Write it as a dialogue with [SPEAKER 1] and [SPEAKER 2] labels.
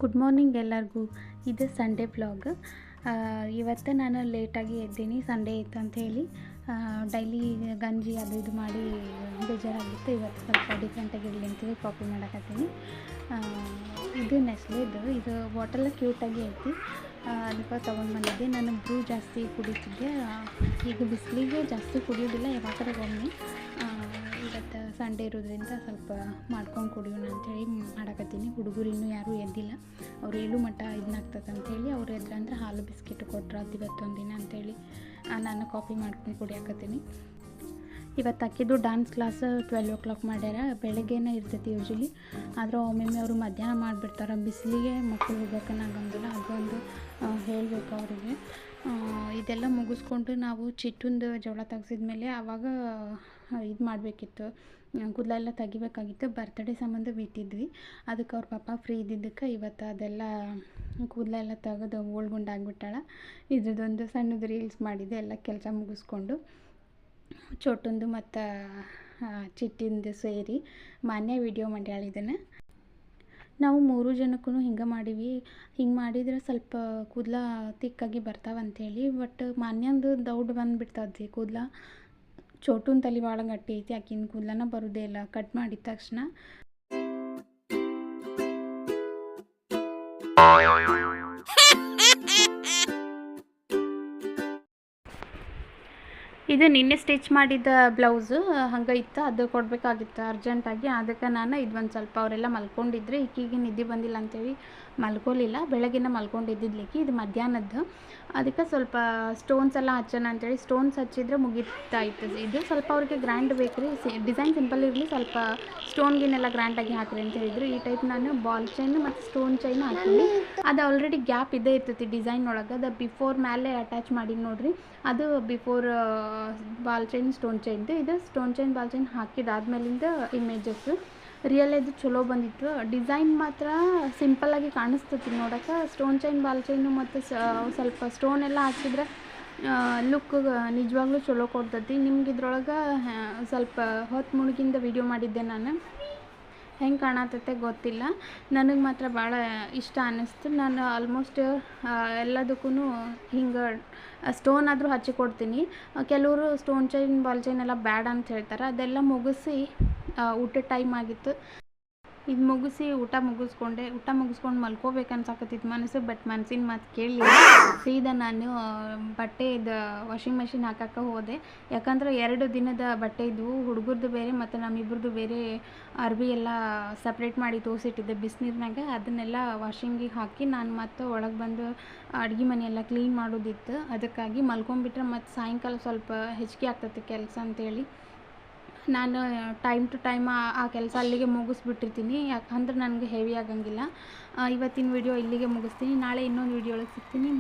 [SPEAKER 1] Good morning ಎಲ್ಲರಿಗೂ. ಇದು Sunday vlog. ಇವತ್ತು ನಾನು ಲೇಟಾಗಿ ಎದ್ದೀನಿ, ಸಂಡೇ ಇತ್ತು ಅಂಥೇಳಿ. ಡೈಲಿ ಗಂಜಿ ಅದು ಇದು ಮಾಡಿ ಬೇಜಾರಾಗಿತ್ತು. ಇವತ್ತು ಸ್ವಲ್ಪ ಡಿಫ್ರೆಂಟಾಗಿ ಇರಲಿ ಅಂತೇಳಿ ಕಾಫಿ ಮಾಡಕತ್ತೀನಿ. ಇದು ನೆಸ್ಲೆದು, ಇದು ಬಾಟಲ್ ಕ್ಯೂಟಾಗಿ ಐತಿ, ಅದಕ್ಕೆ ತೊಗೊಂಡು ಬಂದಿದ್ದೆ. ನಾನು ಬ್ರೂ ಜಾಸ್ತಿ ಕುಡಿತಿದ್ದೆ, ಈಗ ಬಿಸಿಲಿಗೆ ಜಾಸ್ತಿ ಕುಡಿಯೋದಿಲ್ಲ, ಯಾವಾಗಾರ ಒಮ್ಮೆ. ಇವತ್ತು ಸಂಡೇ ಇರೋದ್ರಿಂದ ಸ್ವಲ್ಪ ಮಾಡ್ಕೊಂಡು ಕುಡಿಯೋಣ ಅಂಥೇಳಿ ಮಾಡಕತ್ತೀನಿ. ಹುಡುಗರು ಇನ್ನೂ ಯಾರೂ ಎದ್ದಿಲ್ಲ, ಅವ್ರು ಏಳು ಮಟ್ಟ ಇದನ್ನಾಗ್ತದೆ ಅಂಥೇಳಿ ಅವ್ರು ಎದ್ರಂದ್ರೆ ಹಾಲು ಬಿಸ್ಕೆಟ್ ಕೊಟ್ರೆ ಅದು ಇವತ್ತೊಂದು ದಿನ ಅಂಥೇಳಿ ನಾನು ಕಾಫಿ ಮಾಡ್ಕೊಂಡು ಕುಡಿಯಾಕತ್ತೀನಿ. ಇವತ್ತು ಅಕ್ಕಿದ್ದು ಡ್ಯಾನ್ಸ್ ಕ್ಲಾಸ್ 12 o'clock ಮಾಡ್ಯಾರ. ಬೆಳಗ್ಗೆನೇ ಇರ್ತೈತಿ ಯೂಶ್ವಲಿ, ಆದರೆ ಒಮ್ಮೊಮ್ಮೆ ಅವರು ಮಧ್ಯಾಹ್ನ ಮಾಡಿಬಿಡ್ತಾರೆ. ಬಿಸಿಲಿಗೆ ಮಕ್ಕಳು ಹೋಗೋಕ್ಕನಾಗಂಗಿಲ್ಲ, ಅದೊಂದು ಹೇಳಬೇಕು ಅವರಿಗೆ. ಇದೆಲ್ಲ ಮುಗಿಸ್ಕೊಂಡು ನಾವು ಚಿಟ್ಟುಂದು ಜೋಳ ತೆಗ್ಸಿದ್ಮೇಲೆ ಆವಾಗ ಇದು ಮಾಡಬೇಕಿತ್ತು, ಕೂದಲೆಲ್ಲ ತೆಗಿಬೇಕಾಗಿತ್ತು. ಬರ್ತ್ಡೇ ಸಂಬಂಧ ಬಿಟ್ಟಿದ್ವಿ, ಅದಕ್ಕೆ ಅವ್ರ ಪಾಪ ಫ್ರೀ ಇದ್ದಿದ್ದಕ್ಕೆ ಇವತ್ತು ಅದೆಲ್ಲ ಕೂದಲೆಲ್ಲ ತೆಗೆದು ಓಳ್ಗುಂಡಾಗ್ಬಿಟ್ಟಾಳ. ಇದ್ರದ್ದೊಂದು ಸಣ್ಣದು ರೀಲ್ಸ್ ಮಾಡಿದ್ದೆ ಎಲ್ಲ ಕೆಲಸ ಮುಗಿಸ್ಕೊಂಡು. ಚೋಟುಂದು ಮತ್ತು ಚಿಟ್ಟಿಂದು ಸೇರಿ ಮಾನ್ಯ ವಿಡಿಯೋ ಮಾಡ್ಯಾಳ. ಇದನ್ನು ನಾವು 3 ಜನಕ್ಕೂ ಹಿಂಗೆ ಮಾಡೀವಿ. ಹಿಂಗೆ ಮಾಡಿದ್ರೆ ಸ್ವಲ್ಪ ಕೂದಲ ತಿಕ್ಕಾಗಿ ಬರ್ತಾವಂಥೇಳಿ. ಬಟ್ ಮಾನ್ಯಂದು ದೌಡ್ ಬಂದುಬಿಡ್ತದೆ ಕೂದಲ. ಚೋಟುನ ತಲೆ ಭಾಳ ಗಟ್ಟಿ ಐತಿ, ಆಕಿನ ಕೂದಲನ ಬರೋದೇ ಇಲ್ಲ ಕಟ್ ಮಾಡಿದ ತಕ್ಷಣ. ಇದು ನಿನ್ನೆ ಸ್ಟಿಚ್ ಮಾಡಿದ ಬ್ಲೌಸು ಹಂಗೆ ಇತ್ತು, ಅದು ಕೊಡಬೇಕಾಗಿತ್ತು ಅರ್ಜೆಂಟಾಗಿ. ಅದಕ್ಕೆ ನಾನು ಇದೊಂದು ಸ್ವಲ್ಪ ಅವರೆಲ್ಲ ಮಲ್ಕೊಂಡಿದ್ರೆ ಈಕಿಗೆ ನಿದ್ದೆ ಬಂದಿಲ್ಲ ಅಂಥೇಳಿ ಮಲ್ಕೊಲಿಲ್ಲ. ಬೆಳಗಿನ ಮಲ್ಕೊಂಡಿದ್ದಿದ್ಲಿಕ್ಕೆ ಇದು ಮಧ್ಯಾಹ್ನದ್ದು, ಅದಕ್ಕೆ ಸ್ವಲ್ಪ ಸ್ಟೋನ್ಸ್ ಎಲ್ಲ ಹಚ್ಚೋಣ ಅಂಥೇಳಿ ಸ್ಟೋನ್ಸ್ ಹಚ್ಚಿದ್ರೆ ಮುಗಿತಾಯಿತ್ತು. ಇದು ಸ್ವಲ್ಪ ಅವ್ರಿಗೆ ಗ್ರ್ಯಾಂಡ್ ಬೇಕು ರೀ, ಡಿಸೈನ್ ಸಿಂಪಲ್ ಇರಲಿ, ಸ್ವಲ್ಪ ಸ್ಟೋನ್ಗಿನೆಲ್ಲ ಗ್ರ್ಯಾಂಡಾಗಿ ಹಾಕಿರಿ ಅಂತ ಹೇಳಿದ್ರು. ಈ ಟೈಪ್ ನಾನು ಬಾಲ್ ಚೈನ್ ಮತ್ತು ಸ್ಟೋನ್ ಚೈನ್ ಹಾಕಿನಿ. ಅದು ಆಲ್ರೆಡಿ ಗ್ಯಾಪ್ ಇದ್ದೇ ಇರ್ತೈತಿ ಡಿಸೈನ್ ಒಳಗೆ. ಅದು ಬಿಫೋರ್ ಮೇಲೆ ಅಟ್ಯಾಚ್ ಮಾಡಿ ನೋಡಿರಿ, ಅದು ಬಿಫೋರ್ ಬಾಲ್ ಚೈನ್ ಸ್ಟೋನ್ ಚೈನ್ದು. ಇದು ಸ್ಟೋನ್ ಚೈನ್ ಬಾಲ್ ಚೈನ್ ಹಾಕಿದಾದ್ಮೇಲಿಂದ ಇಮೇಜಸ್ಸು ರಿಯಲ್ ಇದು ಚಲೋ ಬಂದಿತ್ತು. ಡಿಸೈನ್ ಮಾತ್ರ ಸಿಂಪಲ್ಲಾಗಿ ಕಾಣಿಸ್ತೈತಿ ನೋಡೋಕೆ. ಸ್ಟೋನ್ ಚೈನ್ ಬಾಲ್ ಚೈನು ಮತ್ತು ಸ್ವಲ್ಪ ಸ್ಟೋನ್ ಎಲ್ಲ ಹಾಕಿದ್ರೆ ಲುಕ್ ನಿಜವಾಗ್ಲೂ ಚಲೋ ಕೊಡ್ತೈತಿ. ನಿಮ್ಗೆ ಇದ್ರೊಳಗೆ ಸ್ವಲ್ಪ ಹೊತ್ತು ಮುಳುಗಿಂದ ವಿಡಿಯೋ ಮಾಡಿದ್ದೆ ನಾನು, ಹೆಂಗೆ ಕಾಣತೈತೆ ಗೊತ್ತಿಲ್ಲ, ನನಗೆ ಮಾತ್ರ ಭಾಳ ಇಷ್ಟ ಅನ್ನಿಸ್ತು. ನಾನು ಆಲ್ಮೋಸ್ಟ್ ಎಲ್ಲದಕ್ಕೂ ಹಿಂಗೆ ಸ್ಟೋನ್ ಆದರೂ ಹಚ್ಚಿಕೊಡ್ತೀನಿ. ಕೆಲವರು ಸ್ಟೋನ್ ಚೈನ್ ಬಾಲ್ ಚೈನ್ ಎಲ್ಲ ಬ್ಯಾಡ ಅಂತ ಹೇಳ್ತಾರೆ. ಅದೆಲ್ಲ ಮುಗಿಸಿ ಊಟದ ಟೈಮ್ ಆಗಿತ್ತು. ಇದು ಮುಗಿಸಿ ಊಟ ಮುಗಿಸ್ಕೊಂಡು ಮಲ್ಕೋಬೇಕು ಅನ್ಸಾಕತ್ತಿತ್ತು ಮನಸ್ಸು. ಬಟ್ ಮನಸ್ಸಿನ ಮಾತು ಕೇಳಿ ಸೀದಾ ನಾನು ಬಟ್ಟೆ ಇದು ವಾಷಿಂಗ್ ಮೆಷಿನ್ ಹಾಕಕ್ಕೆ ಹೋದೆ. ಯಾಕಂದ್ರೆ 2 ದಿನದ ಬಟ್ಟೆ ಇದ್ವು, ಹುಡುಗರದು ಬೇರೆ ಮತ್ತು ನಮ್ಮಿಬ್ಬರದು ಬೇರೆ ಅರ್ಬಿ ಎಲ್ಲ ಸಪ್ರೇಟ್ ಮಾಡಿ ತೋರಿಸಿಟ್ಟಿದ್ದೆ ಬಿಸಿನೀರಿನಾಗ. ಅದನ್ನೆಲ್ಲ ವಾಷಿಂಗಿಗೆ ಹಾಕಿ ನಾನು ಮತ್ತು ಒಳಗೆ ಬಂದು ಅಡುಗೆ ಮನೆಯೆಲ್ಲ ಕ್ಲೀನ್ ಮಾಡೋದಿತ್ತು. ಅದಕ್ಕಾಗಿ ಮಲ್ಕೊಂಡ್ಬಿಟ್ರೆ ಮತ್ತು ಸಾಯಂಕಾಲ ಸ್ವಲ್ಪ ಹೆಚ್ಚಿಗೆ ಆಗ್ತೈತೆ ಕೆಲಸ ಅಂತೇಳಿ ನಾನು ಟೈಮ್ ಟು ಟೈಮ್ ಆ ಕೆಲಸ ಅಲ್ಲಿಗೆ ಮುಗಿಸ್ಬಿಟ್ಟಿರ್ತೀನಿ. ಯಾಕಂದ್ರೆ ನನಗೆ ಹೆವಿ ಆಗಂಗಿಲ್ಲ. ಇವತ್ತಿನ ವಿಡಿಯೋ ಇಲ್ಲಿಗೆ ಮುಗಿಸ್ತೀನಿ. ನಾಳೆ ಇನ್ನೊಂದು ವಿಡಿಯೋ ಒಳಗೆ ಸಿಗ್ತೀನಿ.